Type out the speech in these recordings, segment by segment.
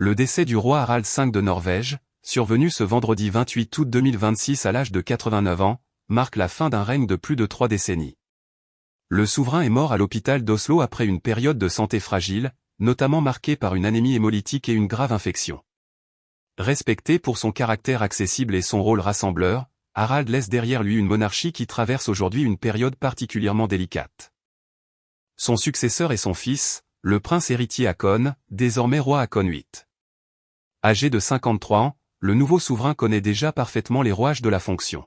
Le décès du roi Harald V de Norvège, survenu ce vendredi 28 août 2026 à l'âge de 89 ans, marque la fin d'un règne de plus de 3 décennies. Le souverain est mort à l'hôpital d'Oslo après une période de santé fragile, notamment marquée par une anémie hémolytique et une grave infection. Respecté pour son caractère accessible et son rôle rassembleur, Harald laisse derrière lui une monarchie qui traverse aujourd'hui une période particulièrement délicate. Son successeur est son fils, le prince héritier Haakon, désormais roi Haakon VIII. Âgé de 53 ans, le nouveau souverain connaît déjà parfaitement les rouages de la fonction.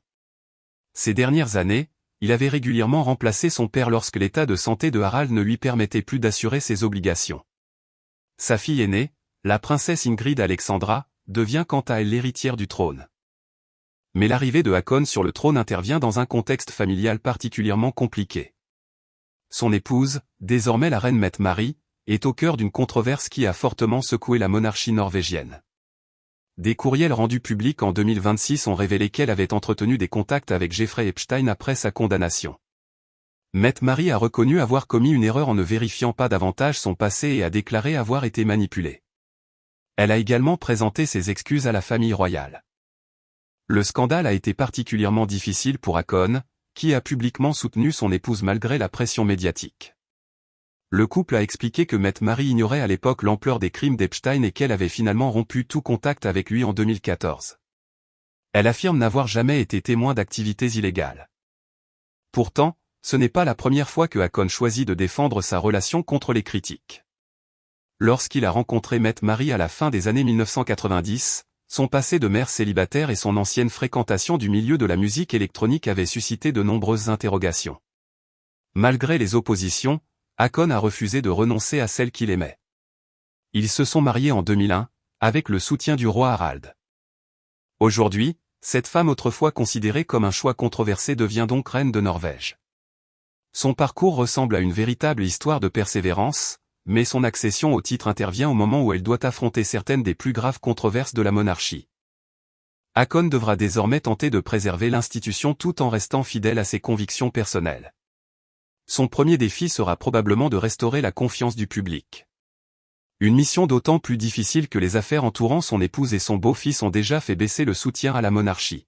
Ces dernières années, il avait régulièrement remplacé son père lorsque l'état de santé de Harald ne lui permettait plus d'assurer ses obligations. Sa fille aînée, la princesse Ingrid Alexandra, devient quant à elle l'héritière du trône. Mais l'arrivée de Haakon sur le trône intervient dans un contexte familial particulièrement compliqué. Son épouse, désormais la reine Mette-Marie, est au cœur d'une controverse qui a fortement secoué la monarchie norvégienne. Des courriels rendus publics en 2026 ont révélé qu'elle avait entretenu des contacts avec Jeffrey Epstein après sa condamnation. Mette-Marie a reconnu avoir commis une erreur en ne vérifiant pas davantage son passé et a déclaré avoir été manipulée. Elle a également présenté ses excuses à la famille royale. Le scandale a été particulièrement difficile pour Haakon, qui a publiquement soutenu son épouse malgré la pression médiatique. Le couple a expliqué que Mette-Marie ignorait à l'époque l'ampleur des crimes d'Epstein et qu'elle avait finalement rompu tout contact avec lui en 2014. Elle affirme n'avoir jamais été témoin d'activités illégales. Pourtant, ce n'est pas la première fois que Haakon choisit de défendre sa relation contre les critiques. Lorsqu'il a rencontré Mette-Marie à la fin des années 1990, son passé de mère célibataire et son ancienne fréquentation du milieu de la musique électronique avaient suscité de nombreuses interrogations. Malgré les oppositions, Haakon a refusé de renoncer à celle qu'il aimait. Ils se sont mariés en 2001, avec le soutien du roi Harald. Aujourd'hui, cette femme autrefois considérée comme un choix controversé devient donc reine de Norvège. Son parcours ressemble à une véritable histoire de persévérance, mais son accession au titre intervient au moment où elle doit affronter certaines des plus graves controverses de la monarchie. Haakon devra désormais tenter de préserver l'institution tout en restant fidèle à ses convictions personnelles. Son premier défi sera probablement de restaurer la confiance du public. Une mission d'autant plus difficile que les affaires entourant son épouse et son beau-fils ont déjà fait baisser le soutien à la monarchie.